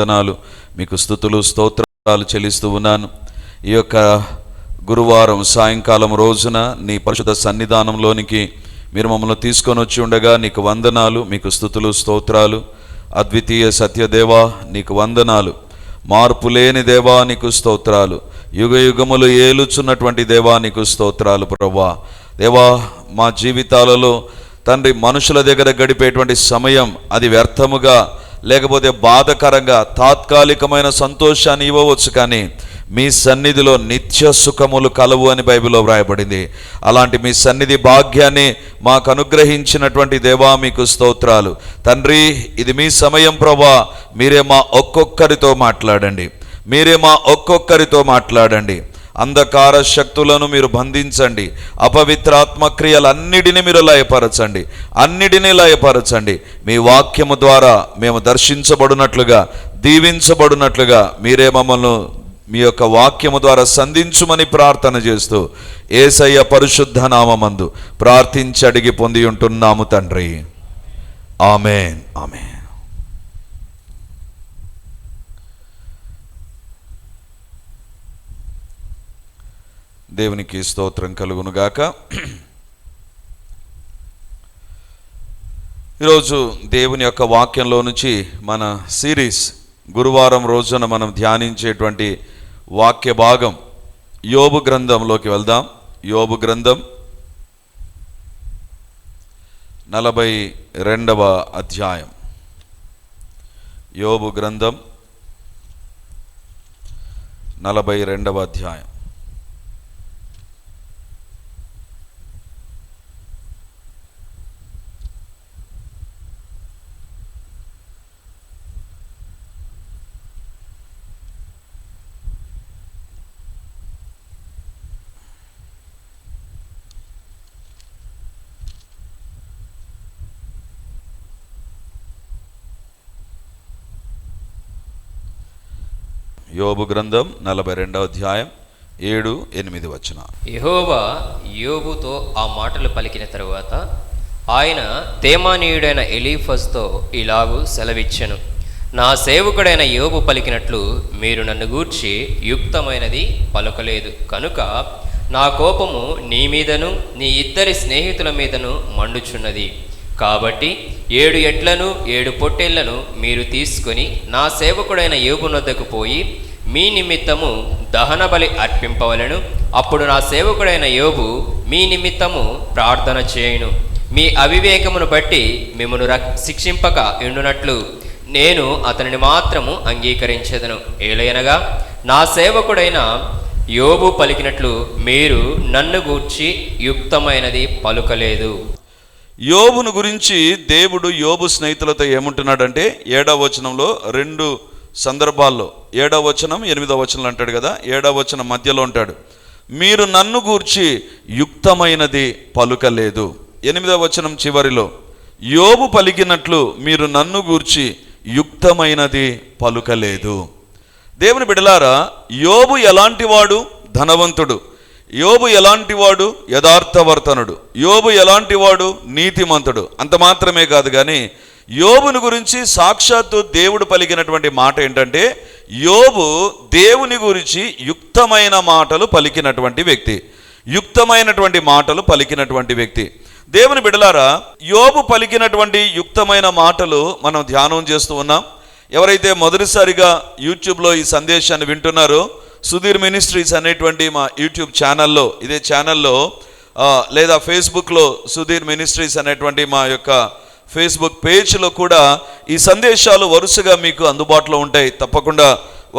వందనాలు, మీకు స్తుతులు స్తోత్రాలు చెల్లిస్తూ ఉన్నాను. ఈ యొక్క గురువారం సాయంకాలం రోజున నీ పరిశుద్ధ సన్నిధానంలోనికి మీరు మమ్మల్ని తీసుకొని వచ్చి ఉండగా నీకు వందనాలు, మీకు స్తుతులు స్తోత్రాలు. అద్వితీయ సత్యదేవా నీకు వందనాలు, మార్పులేని దేవా నీకు స్తోత్రాలు, యుగ యుగములు ఏలుచున్నటువంటి దేవా నీకు స్తోత్రాలు. ప్రభువా దేవా, మా జీవితాలలో తండ్రి మనుషుల దగ్గర గడిపేటువంటి సమయం అది వ్యర్థముగా లేకపోతే బాధకరంగా తాత్కాలికమైన సంతోషాన్ని ఇవ్వవచ్చు, కానీ మీ సన్నిధిలో నిత్య సుఖములు కలవు అని బైబిల్లో వ్రాయబడింది. అలాంటి మీ సన్నిధి భాగ్యాన్ని మాకు అనుగ్రహించినటువంటి దేవా మీకు స్తోత్రాలు. తండ్రి, ఇది మీ సమయం ప్రభువా, మీరే మా ఒక్కొక్కరితో మాట్లాడండి, మీరే మా ఒక్కొక్కరితో మాట్లాడండి. అంధకార శక్తులను మీరు బంధించండి, అపవిత్రాత్మక్రియలన్నిటినీ మీరు లయపరచండి, అన్నిటినీ లయపరచండి. మీ వాక్యము ద్వారా మేము దర్శించబడినట్లుగా, దీవించబడినట్లుగా మీరే మమ్మల్ని మీ యొక్క వాక్యము ద్వారా సంధించుమని ప్రార్థన చేస్తూ యేసయ్య పరిశుద్ధ నామమందు ప్రార్థించి అడిగి పొంది ఉంటున్నాము తండ్రి. ఆమేన్, ఆమేన్. దేవునికి స్తోత్రం కలుగునుగాక. ఈరోజు దేవుని యొక్క వాక్యంలో నుంచి మన సిరీస్ గురువారం రోజున మనం ధ్యానించేటువంటి వాక్య భాగం యోబు గ్రంథంలోకి వెళ్దాం. యోబు గ్రంథం 42వ అధ్యాయం. యోబు గ్రంథం 42వ అధ్యాయం. యోబు గ్రంథం 42వ అధ్యాయం 7-8 వచనాలు. యెహోవా యోబుతో ఆ మాటలు పలికిన తరువాత ఆయన తేమానీయుడైన ఎలీఫజుతో ఇలాగూ సెలవిచ్చెను. నా సేవకుడైన యోబు పలికినట్లు మీరు నన్ను గూర్చి యుక్తమైనది పలుకలేదు కనుక నా కోపము నీ మీదను నీ ఇద్దరి స్నేహితుల మీదను మండుచున్నది. కాబట్టి 7 ఎడ్లను 7 పొట్టేళ్లను మీరు తీసుకొని నా సేవకుడైన యోబు నొద్దకు పోయి మీ నిమిత్తము దహన బలి అర్పింపవలెను. అప్పుడు నా సేవకుడైన యోబు మీ నిమిత్తము ప్రార్థన చేయును. మీ అవివేకమును బట్టి మిమ్మును శిక్షింపక ఉండునట్లు నేను అతనిని మాత్రము అంగీకరించెదను. ఏలయనగా నా సేవకుడైన యోబు పలికినట్లు మీరు నన్ను గూర్చి యుక్తమైనది పలుకలేదు. యోబును గురించి దేవుడు యోబు స్నేహితులతో ఏమంటున్నాడంటే 7వ వచనంలో 2 సందర్భాల్లో 7వ వచనం 8వ వచనం అంటాడు కదా, 7వ వచనం మధ్యలో ఉంటాడు, మీరు నన్ను గూర్చి యుక్తమైనది పలుకలేదు. 8వ వచనం చివరిలో యోబు పలికినట్లు మీరు నన్ను గూర్చి యుక్తమైనది పలుకలేదు. దేవుని బిడ్డలారా, యోబు ఎలాంటి వాడు? ధనవంతుడు. యోబు ఎలాంటి వాడు? యథార్థవర్తనుడు. యోబు ఎలాంటి వాడు? నీతిమంతుడు. అంత మాత్రమే కాదు, కానీ యోబుని గురించి సాక్షాత్తు దేవుడు పలికినటువంటి మాట ఏంటంటే, యోబు దేవుని గురించి యుక్తమైన మాటలు పలికినటువంటి వ్యక్తి, యుక్తమైనటువంటి మాటలు పలికినటువంటి వ్యక్తి. దేవుని బిడ్డలారా, యోబు పలికినటువంటి యుక్తమైన మాటలు మనం ధ్యానం చేస్తూ ఉన్నాం. ఎవరైతే మొదటిసారిగా యూట్యూబ్లో ఈ సందేశాన్ని వింటున్నారో, సుధీర్ మినిస్ట్రీస్ అనేటువంటి మా యూట్యూబ్ ఛానల్లో, ఇదే ఛానల్లో లేదా ఫేస్బుక్లో సుధీర్ మినిస్ట్రీస్ అనేటువంటి మా యొక్క ఫేస్బుక్ పేజ్లో కూడా ఈ సందేశాలు వరుసగా మీకు అందుబాటులో ఉంటాయి. తప్పకుండా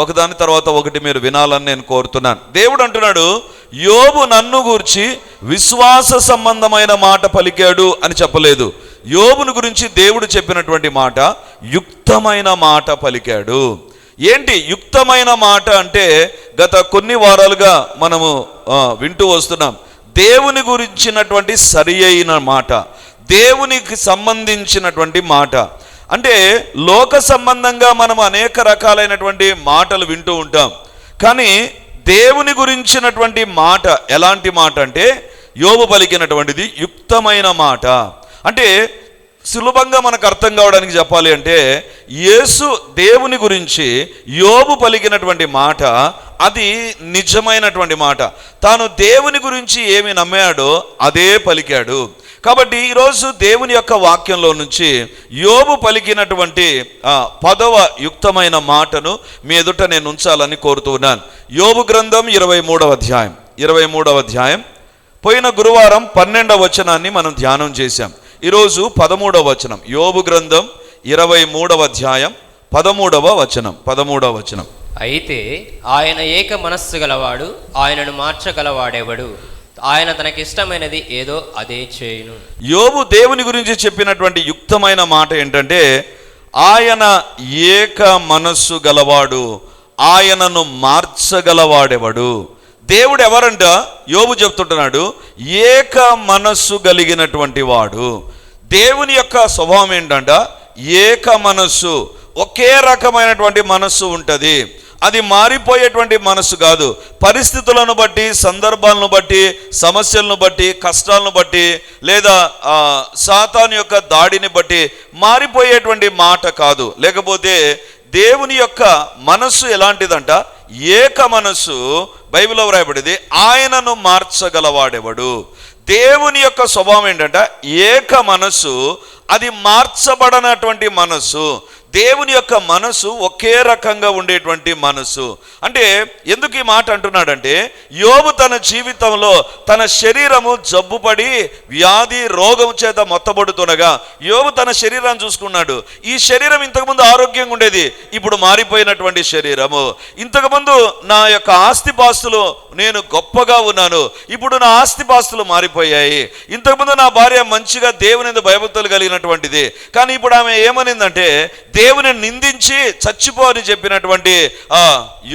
ఒకదాని తర్వాత ఒకటి మీరు వినాలని నేను కోరుతున్నాను. దేవుడు అంటున్నాడు, యోబు నన్ను గూర్చి విశ్వాస సంబంధమైన మాట పలికాడు అని చెప్పలేదు. యోబును గురించి దేవుడు చెప్పినటువంటి మాట యుక్తమైన మాట పలికాడు. ఏంటి యుక్తమైన మాట అంటే? గత కొన్ని వారాలుగా మనము వింటూ వస్తున్నాం. దేవుని గురించినటువంటి సరి అయిన మాట, దేవునికి సంబంధించినటువంటి మాట. అంటే లోక సంబంధంగా మనం అనేక రకాలైనటువంటి మాటలు వింటూ ఉంటాం, కానీ దేవుని గురించినటువంటి మాట ఎలాంటి మాట అంటే యోబు పలికినటువంటిది యుక్తమైన మాట. అంటే సులభంగా మనకు అర్థం కావడానికి చెప్పాలి అంటే, యేసు దేవుని గురించి యోబు పలికినటువంటి మాట అది నిజమైనటువంటి మాట. తాను దేవుని గురించి ఏమి నమ్మాడో అదే పలికాడు. కాబట్టి ఈరోజు దేవుని యొక్క వాక్యంలో నుంచి యోబు పలికినటువంటి 10వ యుక్తమైన మాటను మీ ఎదుట నేను ఉంచాలని కోరుతున్నాను. యోబు గ్రంథం 23వ అధ్యాయం. పోయిన గురువారం 12వ వచనాన్ని మనం ధ్యానం చేశాం. ఈరోజు 13వ వచనం. యోబు గ్రంథం 23వ అధ్యాయం 13వ వచనం. అయితే ఆయన ఏక మనస్సు గలవాడు, ఆయనను మార్చగలవాడెవడు? ఆయన తనకిష్టమైనది ఏదో అదే చేయును. యోబు దేవుని గురించి చెప్పినటువంటి యుక్తమైన మాట ఏంటంటే, ఆయన ఏక మనస్సు గలవాడు, ఆయనను మార్చగలవాడెవడు? దేవుడు ఎవరంట? యోబు చెప్తుంటున్నాడు, ఏక మనస్సు కలిగినటువంటి వాడు. దేవుని యొక్క స్వభావం ఏంటంట? ఏక మనస్సు. ఒకే రకమైనటువంటి మనస్సు ఉంటుంది. అది మారిపోయేటువంటి మనసు కాదు. పరిస్థితులను బట్టి, సందర్భాలను బట్టి, సమస్యలను బట్టి, కష్టాలను బట్టి, లేదా సాతాను యొక్క దాడిని బట్టి మారిపోయేటువంటి మాట కాదు. లేకపోతే దేవుని యొక్క మనస్సు ఎలాంటిదంట? ఏక మనస్సు. బైబిల్లో వ్రాయబడింది, ఆయనను మార్చగలవాడెవడు? దేవుని యొక్క స్వభావం ఏంటంటే ఏక మనస్సు. అది మార్చబడనటువంటి మనస్సు. దేవుని యొక్క మనసు ఒకే రకంగా ఉండేటువంటి మనసు. అంటే ఎందుకు ఈ మాట అంటున్నాడంటే, యోబు తన జీవితంలో తన శరీరము జబ్బుపడి వ్యాధి రోగం చేత మొత్తబడుతుండగా యోబు తన శరీరాన్ని చూసుకున్నాడు. ఈ శరీరం ఇంతకుముందు ఆరోగ్యంగా ఉండేది, ఇప్పుడు మారిపోయినటువంటి శరీరము. ఇంతకుముందు నా యొక్క ఆస్తిపాస్తులు నేను గొప్పగా ఉన్నాను, ఇప్పుడు నా ఆస్తిపాస్తులు మారిపోయాయి. ఇంతకుముందు నా భార్య మంచిగా దేవుని భయభక్తులు కలిగినటువంటిది, కానీ ఇప్పుడు ఆమె ఏమనిందంటే దేవుని నిందించి చచ్చిపో అని చెప్పినటువంటి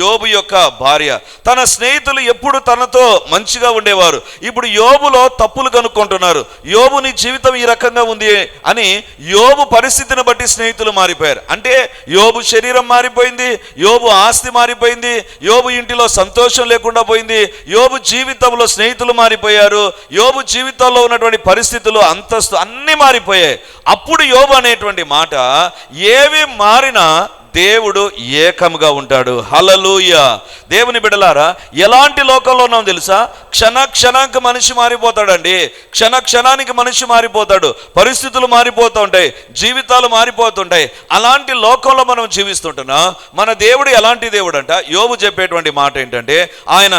యోబు యొక్క భార్య. తన స్నేహితులు ఎప్పుడు తనతో మంచిగా ఉండేవారు, ఇప్పుడు యోబులో తప్పులు కనుక్కుంటున్నారు. యోబు నీ జీవితం ఈ రకంగా ఉంది అని యోబు పరిస్థితిని బట్టి స్నేహితులు మారిపోయారు. అంటే యోబు శరీరం మారిపోయింది, యోబు ఆస్తి మారిపోయింది, యోబు ఇంటిలో సంతోషం లేకుండా పోయింది, యోబు జీవితంలో స్నేహితులు మారిపోయారు, యోబు జీవితంలో ఉన్నటువంటి పరిస్థితులు, అంతస్తు అన్నీ మారిపోయాయి. అప్పుడు యోబు అనేటువంటి మాట, ఏవి మారినా దేవుడు ఏకముగా ఉంటాడు. హల్లెలూయా. దేవుని బిడ్డలారా, ఎలాంటి లోకంలో ఉన్నాం తెలుసా? క్షణానికి మనిషి మారిపోతాడండి. క్షణానికి మనిషి మారిపోతాడు. పరిస్థితులు మారిపోతూ ఉంటాయి, జీవితాలు మారిపోతుంటాయి. అలాంటి లోకంలో మనం జీవిస్తుంటున్నాం. మన దేవుడు ఎలాంటి దేవుడు అంట? యోబు చెప్పేటువంటి మాట ఏంటంటే, ఆయన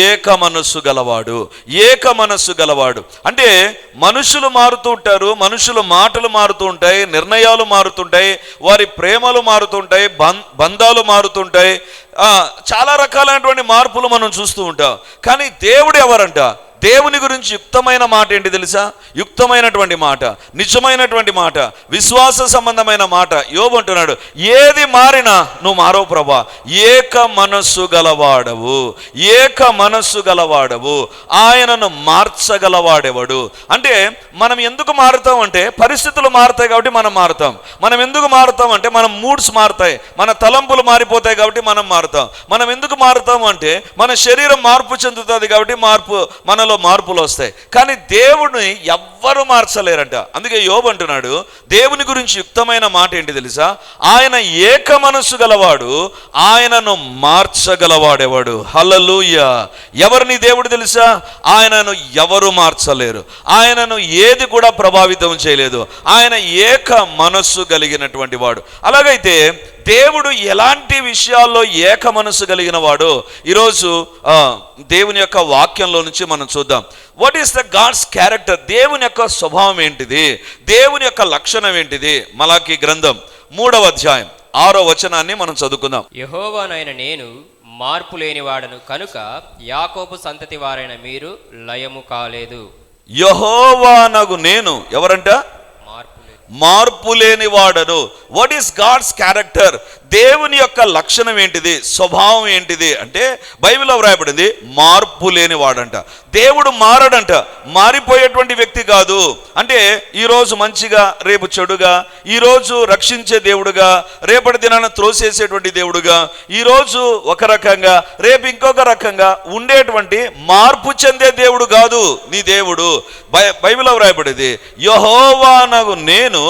ఏక మనస్సు గలవాడు. ఏక మనస్సు గలవాడు అంటే మనుషులు మారుతూ ఉంటారు, మనుషుల మాటలు మారుతూ ఉంటాయి, నిర్ణయాలు మారుతుంటాయి, వారి ప్రేమలు మారుతుంటాయి, బంధాలు మారుతుంటాయి, చాలా రకాలైనటువంటి మార్పులు మనం చూస్తూ ఉంటాం. కానీ దేవుడు ఎవరంట? దేవుని గురించి యుక్తమైన మాట ఏంటి తెలుసా? యుక్తమైనటువంటి మాట, నిజమైనటువంటి మాట, విశ్వాస సంబంధమైన మాట. యోబు అంటున్నాడు, ఏది మారినా నువ్వు మారవు ప్రభా, ఏక మనస్సు గలవాడవు, ఏక మనస్సు గలవాడవు, ఆయనను మార్చగలవాడెవడు? అంటే మనం ఎందుకు మారుతాం అంటే, పరిస్థితులు మారుతాయి కాబట్టి మనం మారుతాం. మనం ఎందుకు మారుతాం అంటే, మన మూడ్స్ మారుతాయి, మన తలంపులు మారిపోతాయి కాబట్టి మనం మారుతాం. మనం ఎందుకు మారుతాం అంటే, మన శరీరం మార్పు చెందుతుంది కాబట్టి మనలో మార్పులు వస్తాయి. కానీ దేవుడిని ఎవ్వరు మార్చలేరంట. అందుకే యోబు అంటున్నాడు, దేవుని గురించి యుక్తమైన మాట ఏంటి తెలుసా? ఆయన ఏక మనస్సు గలవాడు, ఆయనను మార్చగలవాడెవడు? హల్లెలూయా. ఎవరిని దేవుడు తెలుసా? ఆయనను ఎవరు మార్చలేరు. ఆయనను ఏది కూడా ప్రభావితం చేయలేదు. ఆయన ఏక మనస్సు కలిగినటువంటి వాడు. అలాగైతే దేవుడు ఎలాంటి విషయాల్లో ఏక మనస్సు కలిగిన వాడు ఈరోజు దేవుని యొక్క వాక్యంలో నుంచి మనం చూద్దాం. What is the God's character? దేవుని యొక్క స్వభావం ఏంటిది? దేవుని యొక్క లక్షణం ఏంటిది? మలాకి గ్రంథం 3వ అధ్యాయం 6వ వచనాన్ని మనం చదువుకుందాం. యెహోవానైన నేను మార్పు లేనివాడను కనుక యాకోబు సంతతి వారైన మీరు లయము కాలేదు. యెహోవానగు నేను ఎవరంట? మార్పు లేని వాడను. What is God's character? దేవుని యొక్క లక్షణం ఏంటిది? స్వభావం ఏంటిది అంటే బైబిల్లో వ్రాయబడింది, మార్పు లేని వాడంట. దేవుడు మారడంట, మారిపోయేటువంటి వ్యక్తి కాదు. అంటే ఈరోజు మంచిగా రేపు చెడుగా, ఈరోజు రక్షించే దేవుడుగా రేపటి దినాన్ని త్రోసేసేటువంటి దేవుడుగా, ఈరోజు ఒక రకంగా రేపు ఇంకొక రకంగా ఉండేటువంటి మార్పు చెందే దేవుడు కాదు నీ దేవుడు. బైబిల్లో వ్రాయబడింది, యెహోవానగు నేను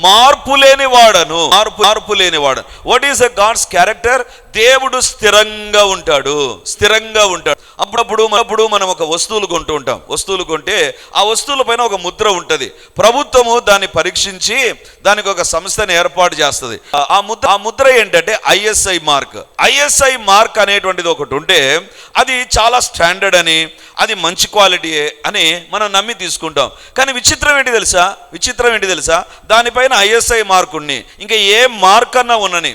మార్పు లేనివాడను. మార్పు లేనివాడు. What is a God's character? దేవుడు స్థిరంగా ఉంటాడు, స్థిరంగా ఉంటాడు. అప్పుడప్పుడు మనం ఒక వస్తువులు కొంటూ ఉంటాం. వస్తువులు కొంటే ఆ వస్తువుల పైన ఒక ముద్ర ఉంటుంది. ప్రభుత్వము దాన్ని పరీక్షించి దానికి ఒక సంస్థను ఏర్పాటు చేస్తుంది. ఆ ముద్ర ఏంటంటే ఐఎస్ఐ మార్క్. ఐఎస్ఐ మార్క్ అనేటువంటిది ఒకటి ఉంటే అది చాలా స్టాండర్డ్ అని, అది మంచి క్వాలిటీ అని మనం నమ్మి తీసుకుంటాం. కానీ విచిత్రం ఏంటి తెలుసా? దానిపైన ఐఎస్ఐ మార్క్ ఉన్ని ఇంకా ఏ మార్క్ అన్నా ఉన్నని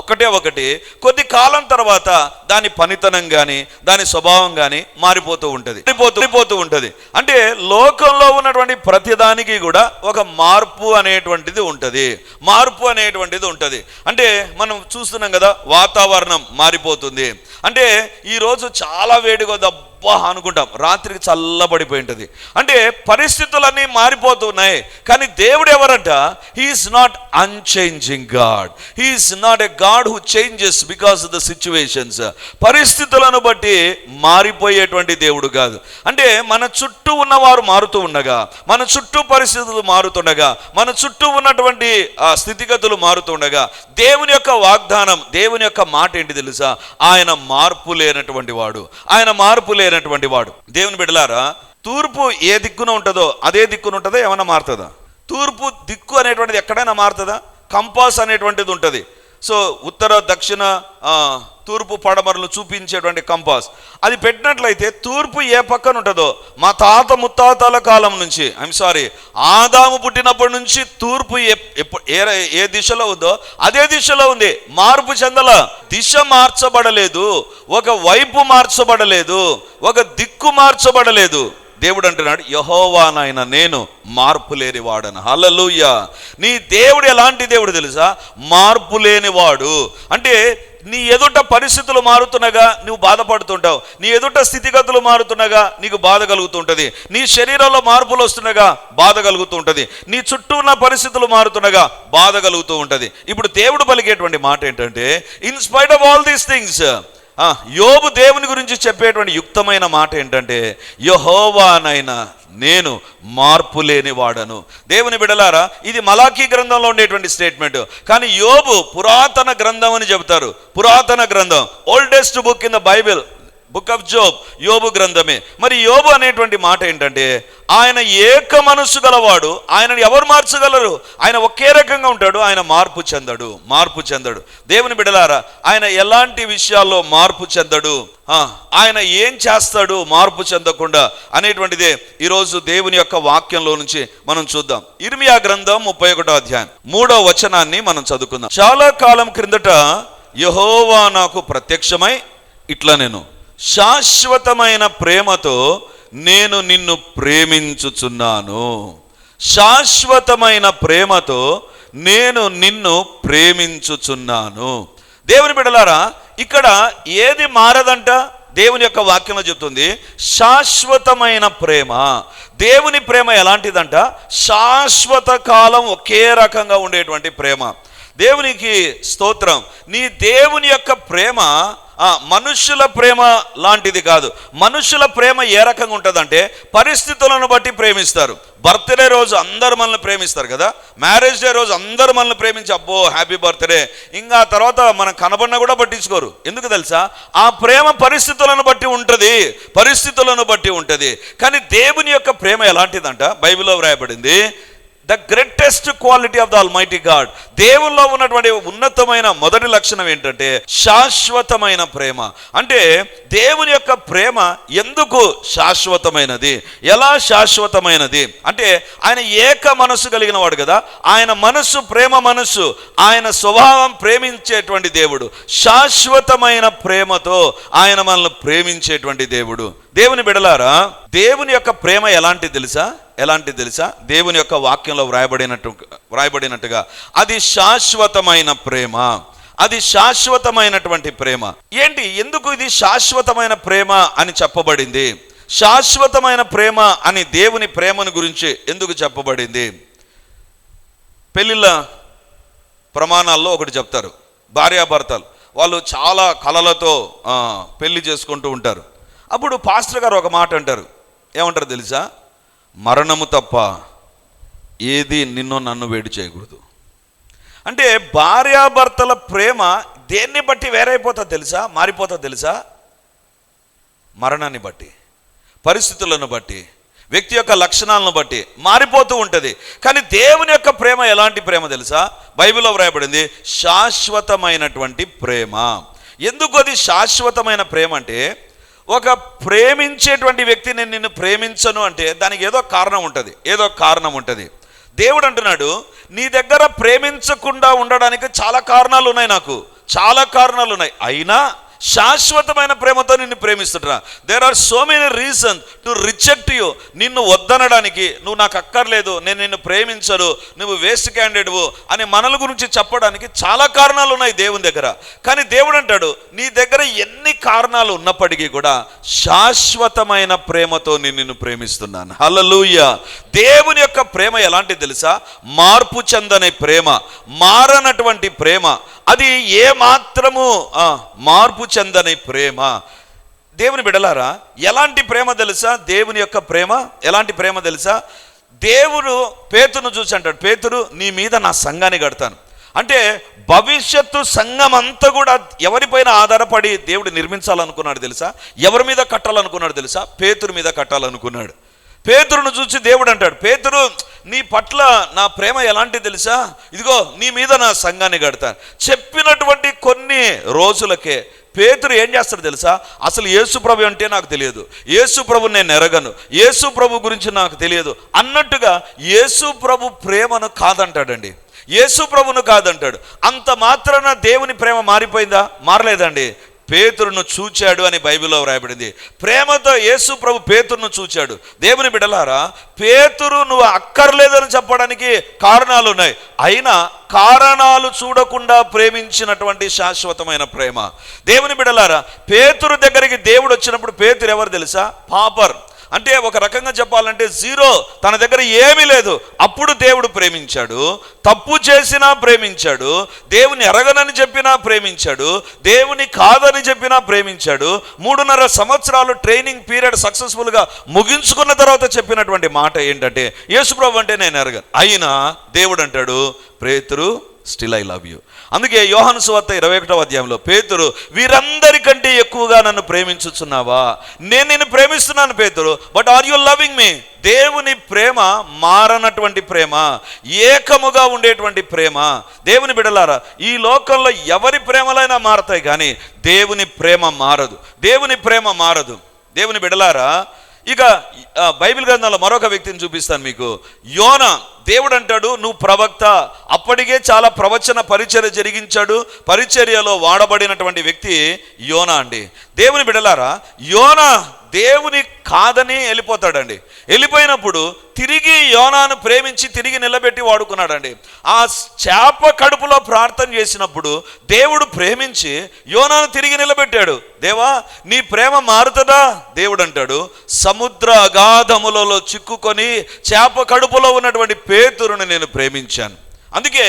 ఒకటి కొద్ది కాలం తర్వాత దాని పనితనం కానీ దాని స్వభావం కానీ మారిపోతూ ఉంటుంది. అంటే లోకంలో ఉన్నటువంటి ప్రతిదానికి కూడా ఒక మార్పు అనేటువంటిది ఉంటుంది. అంటే మనం చూస్తున్నాం కదా, వాతావరణం మారిపోతుంది. అంటే ఈరోజు చాలా వేడిగా అనుకుంటాం, రాత్రికి చల్లబడిపోయి ఉంటుంది. అంటే పరిస్థితులన్నీ మారిపోతున్నాయి. కానీ దేవుడు ఎవరంట? He is not unchanging God. He is not a God who changes because of the situations. పరిస్థితులను బట్టి మారిపోయేటువంటి దేవుడు కాదు. అంటే మన చుట్టూ ఉన్నవారు మారుతూ ఉండగా, మన చుట్టూ పరిస్థితులు మారుతుండగా, మన చుట్టూ ఉన్నటువంటి స్థితిగతులు మారుతుండగా దేవుని యొక్క వాగ్దానం, దేవుని యొక్క మాట ఏంటి తెలుసా? ఆయన మార్పు లేనటువంటి వాడు. దేవుని బిడ్డలారా, తూర్పు ఏ దిక్కున ఉంటుందో అదే దిక్కున ఉంటుందో ఏమన్నా మారుతుందా? తూర్పు దిక్కు అనేటువంటిది ఎక్కడైనా మారుతుందా? కంపాస్ అనేటువంటిది ఉంటుంది. సో ఉత్తర దక్షిణ తూర్పు పడమరలు చూపించేటువంటి కంపాస్ అది పెట్టినట్లయితే తూర్పు ఏ పక్కన ఉంటుందో, మా తాత ముత్తాతల కాలం నుంచి, ఆదాము పుట్టినప్పటి నుంచి తూర్పు ఏ దిశలో ఉందో అదే దిశలో ఉంది. మార్పు చెందల, దిశ మార్చబడలేదు, ఒక వైపు మార్చబడలేదు, ఒక దిక్కు మార్చబడలేదు. దేవుడు అంటున్నాడు, యెహోవానైన నేను మార్పు లేనివాడను. హల్లెలూయా. నీ దేవుడు ఎలాంటి దేవుడు తెలుసా? మార్పు లేనివాడు. అంటే నీ ఎదుట పరిస్థితులు మారుతుండగా నువ్వు బాధపడుతుంటావు, నీ ఎదుట స్థితిగతులు మారుతుండగా నీకు బాధ కలుగుతుంటుంది, నీ శరీరంలో మార్పులు వస్తుండగా బాధ కలుగుతూ ఉంటుంది, నీ చుట్టూ ఉన్న పరిస్థితులు మారుతుండగా బాధ కలుగుతూ ఉంటుంది. ఇప్పుడు దేవుడు పలికేటువంటి మాట ఏంటంటే, in spite of all these things, యోబు దేవుని గురించి చెప్పేటువంటి యుక్తమైన మాట ఏంటంటే, యెహోవానైనా నేను మార్పు లేని వాడను. దేవుని బిడలారా, ఇది మలాకీ గ్రంథంలో ఉండేటువంటి స్టేట్మెంట్. కానీ యోబు పురాతన గ్రంథం అని చెబుతారు. పురాతన గ్రంథం, oldest book in the Bible, book of Job, యోబు గ్రంథమే. మరి యోబు అనేటువంటి మాట ఏంటంటే, ఆయన ఏక మనస్సు గలవాడు, ఆయనను ఎవరు మార్చగలరు? ఆయన ఒకే రకంగా ఉంటాడు, ఆయన మార్పు చెందడు. దేవుని బిడలారా, ఆయన ఎలాంటి విషయాల్లో మార్పు చెందడు, ఆయన ఏం చేస్తాడు మార్పు చెందకుండా అనేటువంటిదే ఈరోజు దేవుని యొక్క వాక్యంలో నుంచి మనం చూద్దాం. ఇర్మియా గ్రంథం 31వ అధ్యాయం 3వ వచనాన్ని మనం చదువుకుందాం. చాలా కాలం క్రిందట యెహోవా నాకు ప్రత్యక్షమై ఇట్లా, నేను శాశ్వతమైన ప్రేమతో నేను నిన్ను ప్రేమించుచున్నాను. శాశ్వతమైన ప్రేమతో నేను నిన్ను ప్రేమించుచున్నాను. దేవుని బిడ్డలారా, ఇక్కడ ఏది మారదంట? దేవుని యొక్క వాక్యంలో చెప్తుంది, శాశ్వతమైన ప్రేమ. దేవుని ప్రేమ ఎలాంటిదంట? శాశ్వత కాలం ఒకే రకంగా ఉండేటువంటి ప్రేమ. దేవునికి స్తోత్రం. నీ దేవుని యొక్క ప్రేమ మనుష్యుల ప్రేమ లాంటిది కాదు. మనుష్యుల ప్రేమ ఏ రకంగా ఉంటుందంటే, పరిస్థితులను బట్టి ప్రేమిస్తారు. బర్త్డే రోజు అందరు మనల్ని ప్రేమిస్తారు కదా, మ్యారేజ్ డే రోజు అందరు మనల్ని ప్రేమించి అబ్బో హ్యాపీ బర్త్డే, ఇంకా తర్వాత మనం కనబడినా కూడా పట్టించుకోరు. ఎందుకు తెలుసా? ఆ ప్రేమ పరిస్థితులను బట్టి ఉంటుంది. కానీ దేవుని యొక్క ప్రేమ ఎలాంటిదంట? బైబిల్లో వ్రాయబడింది, the greatest quality of the almighty God. దేవుల్లో ఉన్నటువంటి ఉన్నతమైన మొదటి లక్షణం ఏంటంటే శాశ్వతమైన ప్రేమ. అంటే దేవుని యొక్క ప్రేమ ఎందుకు శాశ్వతమైనది? ఎలా శాశ్వతమైనది అంటే, ఆయన ఏక మనస్సు కలిగిన వాడు కదా, ఆయన మనస్సు ప్రేమ మనస్సు, ఆయన స్వభావం ప్రేమించేటువంటి దేవుడు. శాశ్వతమైన ప్రేమతో ఆయన మనల్ని ప్రేమించేటువంటి దేవుడు. దేవుని బిడలారా, దేవుని యొక్క ప్రేమ ఎలాంటిది తెలుసా? దేవుని యొక్క వాక్యంలో వ్రాయబడినట్టుగా అది శాశ్వతమైన ప్రేమ, అది శాశ్వతమైనటువంటి ప్రేమ. ఏంటి, ఎందుకు ఇది శాశ్వతమైన ప్రేమ అని చెప్పబడింది? శాశ్వతమైన ప్రేమ అని దేవుని ప్రేమను గురించి ఎందుకు చెప్పబడింది? పెళ్ళిళ్ళ ప్రమాణాల్లో ఒకటి చెప్తారు. భార్యాభర్తలు వాళ్ళు చాలా కలలతో పెళ్లి చేసుకుంటూ ఉంటారు. అప్పుడు పాస్టర్ గారు ఒక మాట అంటారు. ఏమంటారు తెలుసా? మరణము తప్ప ఏది నిన్ను నన్ను వేడి చేయకూడదు. అంటే భార్యాభర్తల ప్రేమ దేన్ని బట్టి వేరైపోతుంది తెలుసా, మారిపోతుంది తెలుసా? మరణాన్ని బట్టి, పరిస్థితులను బట్టి, వ్యక్తి యొక్క లక్షణాలను బట్టి మారిపోతూ ఉంటుంది. కానీ దేవుని యొక్క ప్రేమ ఎలాంటి ప్రేమ తెలుసా? బైబిల్లో వ్రాయబడింది శాశ్వతమైనటువంటి ప్రేమ. ఎందుకు అది శాశ్వతమైన ప్రేమ అంటే, ఒక ప్రేమించేటువంటి వ్యక్తి నేను నిన్ను ప్రేమించను అంటే దానికి ఏదో కారణం ఉంటుంది. దేవుడు అంటున్నాడు, నీ దగ్గర ప్రేమించకుండా ఉండడానికి చాలా కారణాలు ఉన్నాయి, అయినా శాశ్వతమైన ప్రేమతో నిన్ను ప్రేమిస్తున్నా. There are so many reasons to reject you. నిన్ను వద్దనడానికి, నువ్వు నాకు అక్కర్లేదు, నేను నిన్ను ప్రేమించను, నువ్వు వేస్ట్ క్యాండిడేట్వు అని మనల గురించి చెప్పడానికి చాలా కారణాలు ఉన్నాయి దేవుని దగ్గర. కానీ దేవుడు అంటాడు, నీ దగ్గర ఎన్ని కారణాలు ఉన్నప్పటికీ కూడా శాశ్వతమైన ప్రేమతో నేను నిన్ను ప్రేమిస్తున్నాను. హల్లెలూయా. దేవుని యొక్క ప్రేమ ఎలాంటిది తెలుసా? మార్పు చెందని ప్రేమ, మారనటువంటి ప్రేమ. అది ఏ మాత్రము మార్పు చెందని ప్రేమ. దేవుని బిడ్డలారా, ఎలాంటి ప్రేమ తెలుసా? దేవుని యొక్క ప్రేమ ఎలాంటి ప్రేమ తెలుసా? దేవుడు పేతురును చూసి అంటాడు, పేతురు నీ మీద నా సంఘాన్ని కడతాను. అంటే భవిష్యత్తు సంఘం అంతా కూడా ఎవరిపైన ఆధారపడి దేవుడు నిర్మించాలనుకున్నాడు తెలుసా? ఎవరి మీద కట్టాలనుకున్నాడు తెలుసా? పేతురు మీద కట్టాలనుకున్నాడు. పేతురును చూసి దేవుడు అంటాడు, పేతురు నీ పట్ల నా ప్రేమ ఎలాంటిది తెలుసా? ఇదిగో నీ మీద నా సంఘాన్ని కడతాను. చెప్పినటువంటి కొన్ని రోజులకే పేతురు ఏం చేస్తాడు తెలుసా? అసలు యేసు ప్రభు అంటే నాకు తెలియదు, యేసు ప్రభు నేను ఎరగను, యేసు ప్రభు గురించి నాకు తెలియదు అన్నట్టుగా యేసు ప్రభు ప్రేమను కాదంటాడండి, యేసు ప్రభును కాదంటాడు. అంత మాత్రాన దేవుని ప్రేమ మారిపోయిందా? మారలేదండి. పేతురును చూచాడు అని బైబిల్లో వ్రాయబడింది. ప్రేమతో యేసు ప్రభు పేతురును చూచాడు. దేవుని బిడ్డలారా, పేతురు నువ్వు అక్కర్లేదని చెప్పడానికి కారణాలు ఉన్నాయి, అయినా కారణాలు చూడకుండా ప్రేమించినటువంటి శాశ్వతమైన ప్రేమ. దేవుని బిడ్డలారా, పేతురు దగ్గరికి దేవుడు వచ్చినప్పుడు పేతురు ఎవరు తెలుసా? పాపర్. అంటే ఒక రకంగా చెప్పాలంటే జీరో, తన దగ్గర ఏమీ లేదు. అప్పుడు దేవుడు ప్రేమించాడు, తప్పు చేసినా ప్రేమించాడు, దేవుని ఎరగనని చెప్పినా ప్రేమించాడు, దేవుని కాదని చెప్పినా ప్రేమించాడు. 3.5 సంవత్సరాలు ట్రైనింగ్ పీరియడ్ సక్సెస్ఫుల్గా ముగించుకున్న తర్వాత చెప్పినటువంటి మాట ఏంటంటే, యేసుప్రభు అంటే నేను ఎరగను. అయినా దేవుడు అంటాడు, పేతురు స్టిల్ ఐ లవ్ యూ. అందుకే యోహాను సువార్త 21వ అధ్యాయంలో పేతురు, వీరందరికంటే ఎక్కువగా నన్ను ప్రేమించుచున్నావా? నేను నిన్ను ప్రేమిస్తున్నాను పేతురు, but are you loving me? దేవుని ప్రేమ మారనటువంటి ప్రేమ, ఏకముగా ఉండేటువంటి ప్రేమ. దేవుని బిడ్డలారా, ఈ లోకంలో ఎవరి ప్రేమలైనా మారతాయి, కానీ దేవుని ప్రేమ మారదు, దేవుని ప్రేమ మారదు. దేవుని బిడ్డలారా, ఇక బైబిల్ గ్రంథంలో మరొక వ్యక్తిని చూపిస్తాను మీకు. యోనా. దేవుడు అంటాడు, నువ్వు ప్రవక్త. అప్పటికే చాలా ప్రవచన పరిచర్య జరిగించాడు. పరిచర్యలో వాడబడినటువంటి వ్యక్తి యోనా అండి. దేవుని బిడ్డలారా, యోనా దేవుని కాదని వెళ్ళిపోతాడండి. వెళ్ళిపోయినప్పుడు తిరిగి యోనాను ప్రేమించి తిరిగి నిలబెట్టి వాడుకున్నాడండి. ఆ చేప కడుపులో ప్రార్థన చేసినప్పుడు దేవుడు ప్రేమించి యోనాను తిరిగి నిలబెట్టాడు. దేవా, నీ ప్రేమ మారుతుందా? దేవుడు అంటాడు, సముద్ర అగాధములలో చిక్కుకొని చేప కడుపులో ఉన్నటువంటి పేతురుని నేను ప్రేమించాను. అందుకే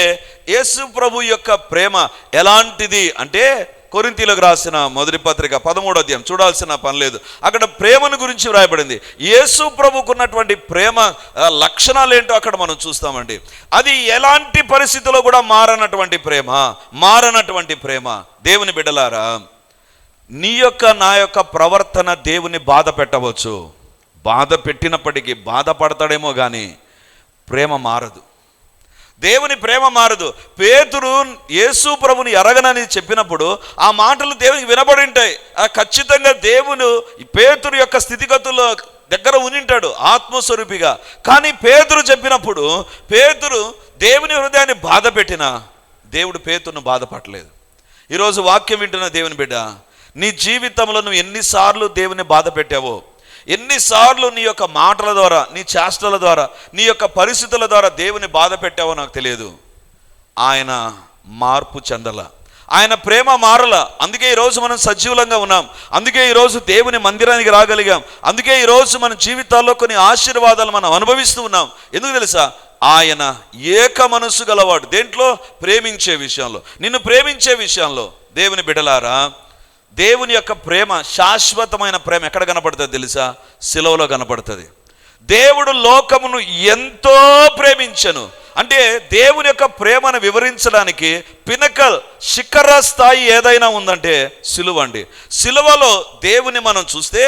యేసు ప్రభు యొక్క ప్రేమ ఎలాంటిది అంటే, కొరింథీయులకు రాసిన మొదటి పత్రిక 13వ అధ్యాయం చూడాల్సిన పని లేదు, అక్కడ ప్రేమను గురించి వ్రాయబడింది. యేసు ప్రభుకున్నటువంటి ప్రేమ లక్షణాలు ఏంటో అక్కడ మనం చూస్తామండి. అది ఎలాంటి పరిస్థితుల్లో కూడా మారనటువంటి ప్రేమ. దేవుని బిడ్డలారా, నీ యొక్క నా యొక్క ప్రవర్తన దేవుని బాధ పెట్టవచ్చు. బాధ పెట్టినప్పటికీ బాధపడతాడేమో కానీ ప్రేమ మారదు, దేవుని ప్రేమ మారదు. పేతురు యేసు ప్రభుని ఎరగనని చెప్పినప్పుడు ఆ మాటలు దేవునికి వినబడి ఉంటాయి. ఖచ్చితంగా దేవుడు పేతురు యొక్క స్థితిగతుల్లో దగ్గర ఉనింటాడు ఆత్మస్వరూపిగా. కానీ పేతురు చెప్పినప్పుడు పేతురు దేవుని హృదయాన్ని బాధ పెట్టినా దేవుడు పేతురును బాధపడలేదు. ఈరోజు వాక్యం వింటున్న దేవుని బిడ్డ, నీ జీవితంలో నువ్వు ఎన్నిసార్లు దేవుని బాధ పెట్టావో, ఎన్నిసార్లు నీ యొక్క మాటల ద్వారా, నీ చేష్టల ద్వారా, నీ యొక్క పరిస్థితుల ద్వారా దేవుని బాధ పెట్టావో నాకు తెలియదు. ఆయన మార్పు చెందల, ఆయన ప్రేమ మారల. అందుకే ఈరోజు మనం సజీవులంగా ఉన్నాం, అందుకే ఈరోజు దేవుని మందిరానికి రాగలిగాం, అందుకే ఈరోజు మన జీవితాల్లో కొన్ని ఆశీర్వాదాలు మనం అనుభవిస్తూ ఉన్నాం. ఎందుకు తెలుసా? ఆయన ఏక మనస్సు గలవాడు. దేంట్లో? ప్రేమించే విషయంలో, నిన్ను ప్రేమించే విషయంలో. దేవుని బిడ్డలారా, దేవుని యొక్క ప్రేమ, శాశ్వతమైన ప్రేమ ఎక్కడ కనపడుతుంది తెలుసా? సిలువలో కనపడుతుంది. దేవుడు లోకమును ఎంతో ప్రేమించెను. అంటే దేవుని యొక్క ప్రేమను వివరించడానికి పినకల్ శిఖర స్థాయి ఏదైనా ఉందంటే సిలువ అండి. సిలువలో దేవుని మనం చూస్తే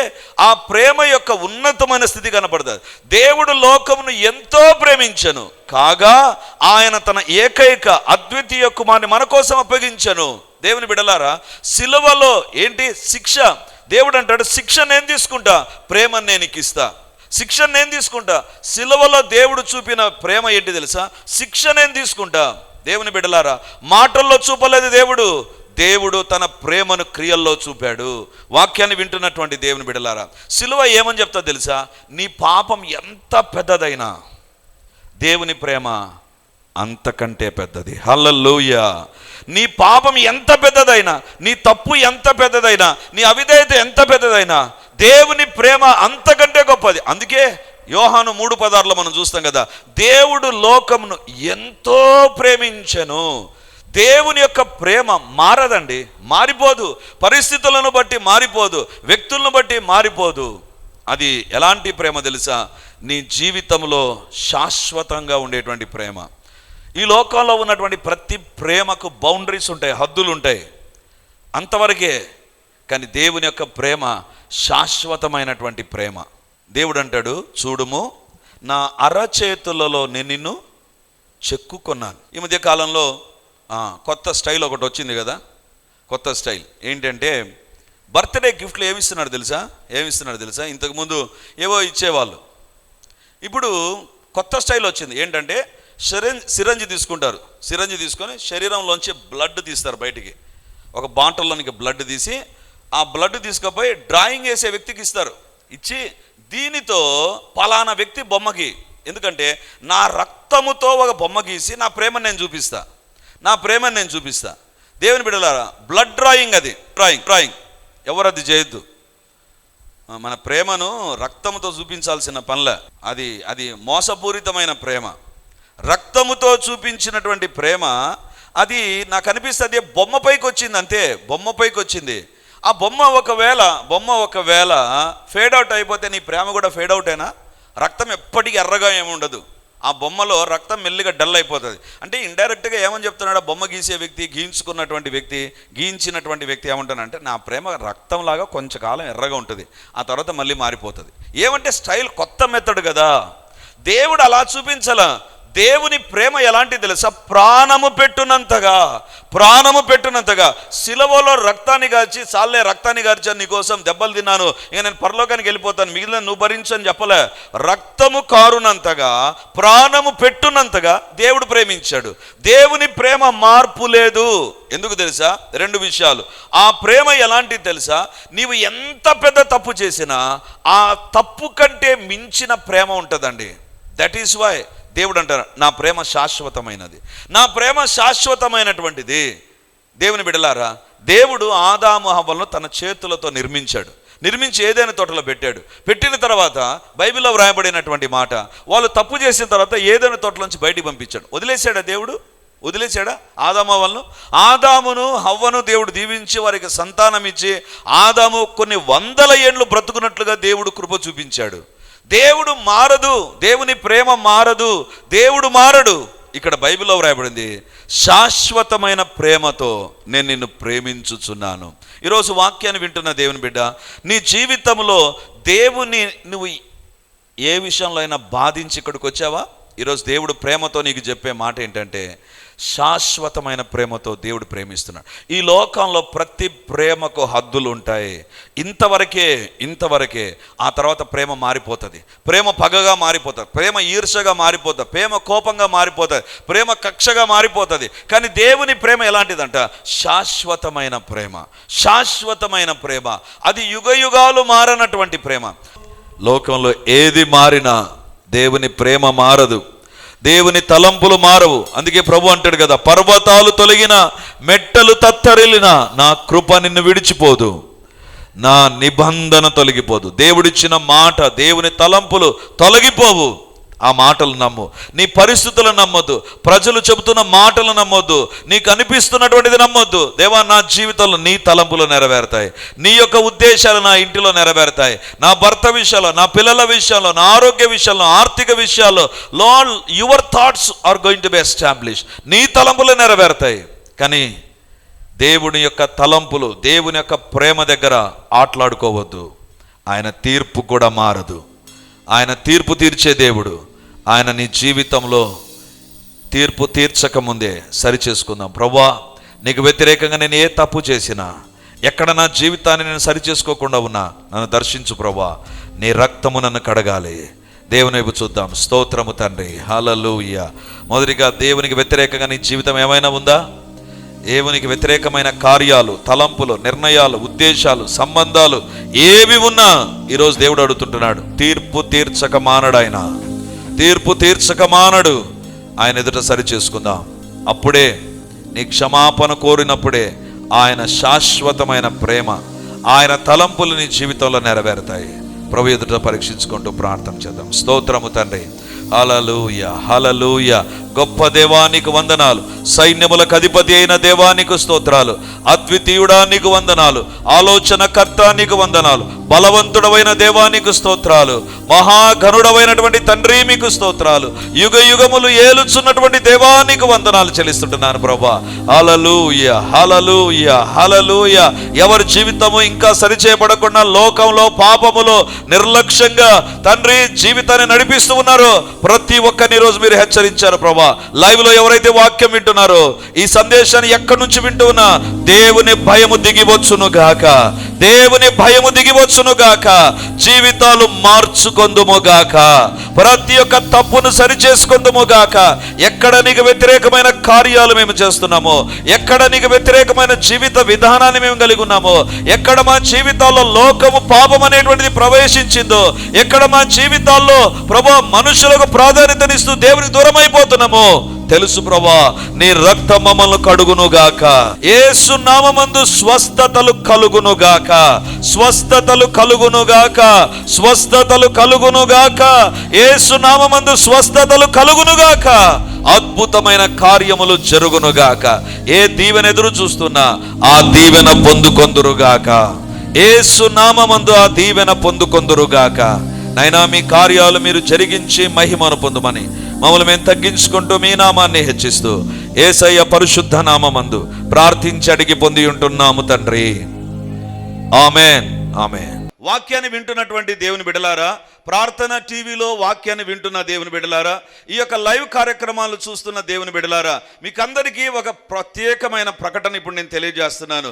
ఆ ప్రేమ యొక్క ఉన్నతమైన స్థితి కనపడుతుంది. దేవుడు లోకమును ఎంతో ప్రేమించెను కాగా ఆయన తన ఏకైక అద్వితీయ కుమారుని మన కోసం అప్పగించెను. దేవుని బిడ్డలారా, సిలువలో ఏంటి శిక్ష? దేవుడు అంటాడు, శిక్ష నేను తీసుకుంటా, ప్రేమను నేను నీకు ఇస్తా. శిక్ష నేను తీసుకుంటా. సిలువలో దేవుడు చూపిన ప్రేమ ఏంటి తెలుసా? శిక్ష నేను తీసుకుంటా. దేవుని బిడ్డలారా, మాటల్లో చూపలేదు దేవుడు తన ప్రేమను క్రియల్లో చూపాడు. వాక్యాన్ని వింటున్నటువంటి దేవుని బిడ్డలారా, సిలువ ఏమని చెప్తా తెలుసా? నీ పాపం ఎంత పెద్దదైనా దేవుని ప్రేమ అంతకంటే పెద్దది. హల్లెలూయా. నీ పాపం ఎంత పెద్దదైనా, నీ తప్పు ఎంత పెద్దదైనా, నీ అవిధేయత ఎంత పెద్దదైనా దేవుని ప్రేమ అంతకంటే గొప్పది. అందుకే యోహాను 3:16 మనం చూస్తాం కదా, దేవుడు లోకమును ఎంతో ప్రేమించెను. దేవుని యొక్క ప్రేమ మారదండి, మారిపోదు. పరిస్థితులను బట్టి మారిపోదు, వ్యక్తులను బట్టి మారిపోదు. అది ఎలాంటి ప్రేమ తెలుసా? నీ జీవితంలో శాశ్వతంగా ఉండేటువంటి ప్రేమ. ఈ లోకంలో ఉన్నటువంటి ప్రతి ప్రేమకు బౌండరీస్ ఉంటాయి, హద్దులు ఉంటాయి, అంతవరకే. కానీ దేవుని యొక్క ప్రేమ శాశ్వతమైనటువంటి ప్రేమ. దేవుడు అంటాడు, చూడుము నా అరచేతులలో నేను నిన్ను చెక్కుకున్నాను. ఈ మధ్య కాలంలో కొత్త స్టైల్ ఒకటి వచ్చింది కదా. కొత్త స్టైల్ ఏంటంటే, బర్త్డే గిఫ్ట్లు ఏమిస్తున్నాడు తెలుసా? ఇంతకుముందు ఏవో ఇచ్చేవాళ్ళు. ఇప్పుడు కొత్త స్టైల్ వచ్చింది. ఏంటంటే సిరంజి తీసుకుంటారు. సిరంజి తీసుకొని శరీరంలోంచి బ్లడ్ తీస్తారు బయటికి. ఒక బాటిల్లోనికి బ్లడ్ తీసి ఆ బ్లడ్ తీసుకుపోయి డ్రాయింగ్ వేసే వ్యక్తికి ఇస్తారు. ఇచ్చి దీనితో పలానా వ్యక్తి బొమ్మకి, ఎందుకంటే నా రక్తముతో ఒక బొమ్మ గీసి నా ప్రేమను నేను చూపిస్తా. దేవుని బిడ్డలారా, బ్లడ్ డ్రాయింగ్, అది డ్రాయింగ్ ఎవరు అది చేయొద్దు. మన ప్రేమను రక్తముతో చూపించాల్సిన పనిలే. అది మోసపూరితమైన ప్రేమ. రక్తముతో చూపించినటువంటి ప్రేమ అది నాకు అనిపిస్తుంది బొమ్మపైకి వచ్చింది, అంతే. బొమ్మపైకి వచ్చింది. ఆ బొమ్మ ఒకవేళ ఫేడ్ అవుట్ అయిపోతే నీ ప్రేమ కూడా ఫేడ్ అవుటేనా? రక్తం ఎప్పటికీ ఎర్రగా ఏముండదు. ఆ బొమ్మలో రక్తం మెల్లిగా డల్ అయిపోతుంది. అంటే ఇండైరెక్ట్గా ఏమని చెప్తున్నాడు? బొమ్మ గీసే వ్యక్తి, గీయించినటువంటి వ్యక్తి ఏమంటానంటే, నా ప్రేమ రక్తంలాగా కొంచెం కాలం ఎర్రగా ఉంటుంది, ఆ తర్వాత మళ్ళీ మారిపోతుంది. ఏమంటే స్టైల్, కొత్త మెథడ్ కదా. దేవుడు అలా చూపించాల. దేవుని ప్రేమ ఎలాంటి తెలుసా? ప్రాణము పెట్టునంతగా. సిలువలో రక్తాన్ని గార్చాను నీకోసం, దెబ్బలు తిన్నాను, ఇక నేను పరలోకానికి వెళ్ళిపోతాను, మిగిలిన నువ్వు భరించని చెప్పలే. రక్తము కారునంతగా, ప్రాణము పెట్టునంతగా దేవుడు ప్రేమించాడు. దేవుని ప్రేమ మార్పు లేదు. ఎందుకు తెలుసా? 2 విషయాలు. ఆ ప్రేమ ఎలాంటిది తెలుసా? నీవు ఎంత పెద్ద తప్పు చేసినా ఆ తప్పు కంటే మించిన ప్రేమ ఉంటుందండి. దట్ ఈస్ వై దేవుడు అంటారు, నా ప్రేమ శాశ్వతమైనది. నా ప్రేమ శాశ్వతమైనటువంటిది. దేవుని బిడ్డలారా, దేవుడు ఆదాము హవ్వలను తన చేతులతో నిర్మించి ఏదైనా తోటలో పెట్టిన తర్వాత బైబిల్లో వ్రాయబడినటువంటి మాట, వాళ్ళు తప్పు చేసిన తర్వాత ఏదైనా తోటలోంచి బయటికి పంపించాడు. వదిలేశాడా ఆదామును హవ్వను దేవుడు దీవించి వారికి సంతానం ఇచ్చి ఆదాము కొన్ని 100 ఏండ్లు బ్రతుకున్నట్లుగా దేవుడు కృప చూపించాడు. దేవుడు మారదు, దేవుని ప్రేమ మారదు, దేవుడు మారడు. ఇక్కడ బైబిల్లో వ్రాయబడింది, శాశ్వతమైన ప్రేమతో నేను నిన్ను ప్రేమించుచున్నాను. ఈరోజు వాక్యాన్ని వింటున్న దేవుని బిడ్డ, నీ జీవితంలో దేవుని నువ్వు ఏ విషయంలో అయినా బాధించి ఇక్కడికి వచ్చావా? ఈరోజు దేవుడు ప్రేమతో నీకు చెప్పే మాట ఏంటంటే, శాశ్వతమైన ప్రేమతో దేవుడు ప్రేమిస్తున్నాడు. ఈ లోకంలో ప్రతి ప్రేమకు హద్దులు ఉంటాయి. ఇంతవరకే. ఆ తర్వాత ప్రేమ మారిపోతుంది. ప్రేమ పగగా మారిపోతుంది, ప్రేమ ఈర్ష్యగా మారిపోతుంది, ప్రేమ కోపంగా మారిపోతుంది, ప్రేమ కక్షగా మారిపోతుంది. కానీ దేవుని ప్రేమ ఎలాంటిదంట? శాశ్వతమైన ప్రేమ. అది యుగయుగాలు మారనటువంటి ప్రేమ. లోకంలో ఏది మారినా దేవుని ప్రేమ మారదు, దేవుని తలంపులు మారవు. అందుకే ప్రభు అంటాడు కదా, పర్వతాలు తొలగిన, మెట్టలు తత్తరిల్లిన, నా కృప నిన్ను విడిచిపోదు, నా నిబంధన తొలగిపోదు. దేవుడిచ్చిన మాట, దేవుని తలంపులు తొలగిపోవు. ఆ మాటలు నమ్ము. నీ పరిస్థితులను నమ్మొద్దు, ప్రజలు చెబుతున్న మాటలు నమ్మొద్దు, నీకు అనిపిస్తున్నటువంటిది నమ్మొద్దు. దేవా, నా జీవితంలో నీ తలంపులు నెరవేరుతాయి, నీ యొక్క ఉద్దేశాలు నా ఇంటిలో నెరవేరుతాయి, నా భర్త విషయాల్లో, నా పిల్లల విషయాల్లో, నా ఆరోగ్య విషయాల్లో, ఆర్థిక విషయాల్లో. Lord, your thoughts are going to be establish. నీ తలంపులు నెరవేరుతాయి. కానీ దేవుని యొక్క తలంపులు, దేవుని యొక్క ప్రేమ దగ్గర ఆటలాడుకోవద్దు. ఆయన తీర్పు కూడా మారదు. ఆయన తీర్పు తీర్చే దేవుడు. ఆయన నీ జీవితంలో తీర్పు తీర్చక ముందే సరి చేసుకుందాం. ప్రభువా, నీకు వ్యతిరేకంగా నేను ఏ తప్పు చేసినా, ఎక్కడ నా జీవితాన్ని నేను సరి చేసుకోకుండా ఉన్నా, నన్ను దర్శించు ప్రభువా. నీ రక్తము నన్ను కడగాలి. దేవుని వైపు చూద్దాం. స్తోత్రము తండ్రి, హల్లెలూయా. మొదటిగా, దేవునికి వ్యతిరేకంగా నీ జీవితం ఏమైనా ఉందా? దేవునికి వ్యతిరేకమైన కార్యాలు, తలంపులు, నిర్ణయాలు, ఉద్దేశాలు, సంబంధాలు ఏవి ఉన్నా ఈరోజు దేవుడు అడుగుతుంటున్నాడు. తీర్పు తీర్చక మానడు. ఆయన తీర్పు తీర్చక మానడు. ఆయన ఎదుట సరి చేసుకుందాం. అప్పుడే నీ క్షమాపణ కోరినప్పుడే ఆయన శాశ్వతమైన ప్రేమ, ఆయన తలంపులు నీ జీవితంలో నెరవేరుతాయి. ప్రభు ఎదుట పరీక్షించుకుంటూ ప్రార్థన చేద్దాం. స్తోత్రము తండ్రి, హల్లెలూయా, హల్లెలూయా. గొప్ప దేవానికి వందనాలు, సైన్యములకు అధిపతి అయిన దేవానికి స్తోత్రాలు, అద్వితీయుడా నీకు వందనాలు, ఆలోచనకర్త నీకు వందనాలు, బలవంతుడవైన దేవానికి స్తోత్రాలు, మహాఘనుడవైనటువంటి తండ్రి మీకు స్తోత్రాలు, యుగ యుగములు ఏలుచున్నటువంటి దేవానికి వందనాలు చెల్లిస్తుంటున్నాను ప్రభువా. హల్లెలూయా, హల్లెలూయా, హల్లెలూయా. ఎవరి జీవితము ఇంకా సరిచేయబడకుండా లోకంలో, పాపములో నిర్లక్ష్యంగా తండ్రి జీవితాన్ని నడిపిస్తూ ఉన్నారో ప్రతి ఒక్కరిని రోజు మీరు హెచ్చరించారు ప్రభువా. లైవ్ లో ఎవరైతే వాక్యం వింటున్నారో, ఈ సందేశాన్ని ఎక్కడి నుంచి వింటూ ఉన్నా, దేవుని భయము దిగివచ్చును గాక, దేవుని భయము దిగివచ్చును గాక, జీవితాలు మార్చుకొందుము గాక, ప్రతి ఒక్క తప్పును సరి చేసుకొందుము గాక. ఎక్కడ నీకు వ్యతిరేకమైన కార్యాలు మేము చేస్తున్నామో, ఎక్కడ నీకు వ్యతిరేకమైన జీవిత విధానాన్ని మేము కలిగి ఉన్నామో, ఎక్కడ మా జీవితాల్లో లోకము, పాపం అనేటువంటిది ప్రవేశించిందో, ఎక్కడ మా జీవితాల్లో ప్రభువా మనుషులకు ప్రాధాన్యతనిస్తూ దేవునికి దూరం అయిపోతున్నామో తెలుసు ప్రభువా. నీ రక్తం మమ్మల్ని కడుగునుగాక. యేసు నామమందు స్వస్థతలు కలుగునుగాక, స్వస్థతలు కలుగునుగాక, స్వస్థతలు కలుగునుగాక. యేసు నామమందు స్వస్థతలు కలుగునుగాక. అద్భుతమైన కార్యములు జరుగునుగాక. ఏ దీవెన ఎదురు చూస్తున్నా ఆ దీవెన పొందుకొందురుగాక. యేసు నామమందు ఆ దీవెన పొందుకొందురుగాక. నైనా మీ కార్యాలు మీరు జరిగించి మహిమను పొందుమని మమ్మల్ని మేము తగ్గించుకుంటూ మీ నామాన్ని హెచ్చిస్తూ యేసయ్య పరిశుద్ధ నామమందు ప్రార్థించి అడిగి పొంది ఉంటున్నాము తండ్రి. ఆమేన్, ఆమేన్. వాక్యాన్ని వింటున్నటువంటి దేవుని బిడ్డలారా, ప్రార్థన టీవీలో వాక్యాన్ని వింటున్న దేవుని బిడ్డలారా, ఈ యొక్క లైవ్ కార్యక్రమాలు చూస్తున్న దేవుని బిడ్డలారా, మీకందరికీ ఒక ప్రత్యేకమైన ప్రకటన ఇప్పుడు నేను తెలియజేస్తున్నాను.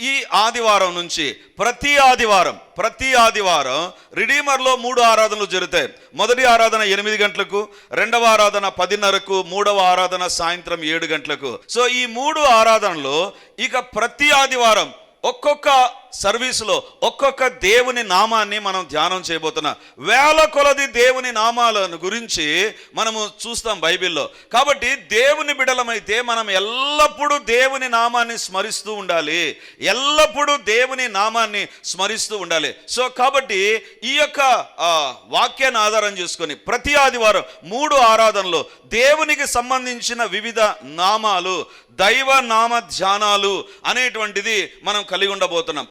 ఈ ఆదివారం నుంచి ప్రతి ఆదివారం రిడీమర్లో 3 ఆరాధనలు జరుగుతాయి. మొదటి ఆరాధన 8 గంటలకు, రెండవ ఆరాధన 10:30కు, మూడవ ఆరాధన సాయంత్రం 7 గంటలకు. సో ఈ 3 ఆరాధనలో ఇక ప్రతి ఆదివారం ఒక్కొక్క సర్వీసులో ఒక్కొక్క దేవుని నామాన్ని మనం ధ్యానం చేయబోతున్నాం. వేల కొలది దేవుని నామాలను గురించి మనము చూస్తాం బైబిల్లో. కాబట్టి దేవుని బిడలమైతే మనం ఎల్లప్పుడూ దేవుని నామాన్ని స్మరిస్తూ ఉండాలి, ఎల్లప్పుడూ దేవుని నామాన్ని స్మరిస్తూ ఉండాలి. సో కాబట్టి ఈ యొక్క వాక్యాన్ని ఆధారం చేసుకొని ప్రతి ఆదివారం 3 ఆరాధనలో దేవునికి సంబంధించిన వివిధ నామాలు, దైవ నామ ధ్యానాలు అనేటువంటిది మనం కలిగి ఉండబోతున్నాం.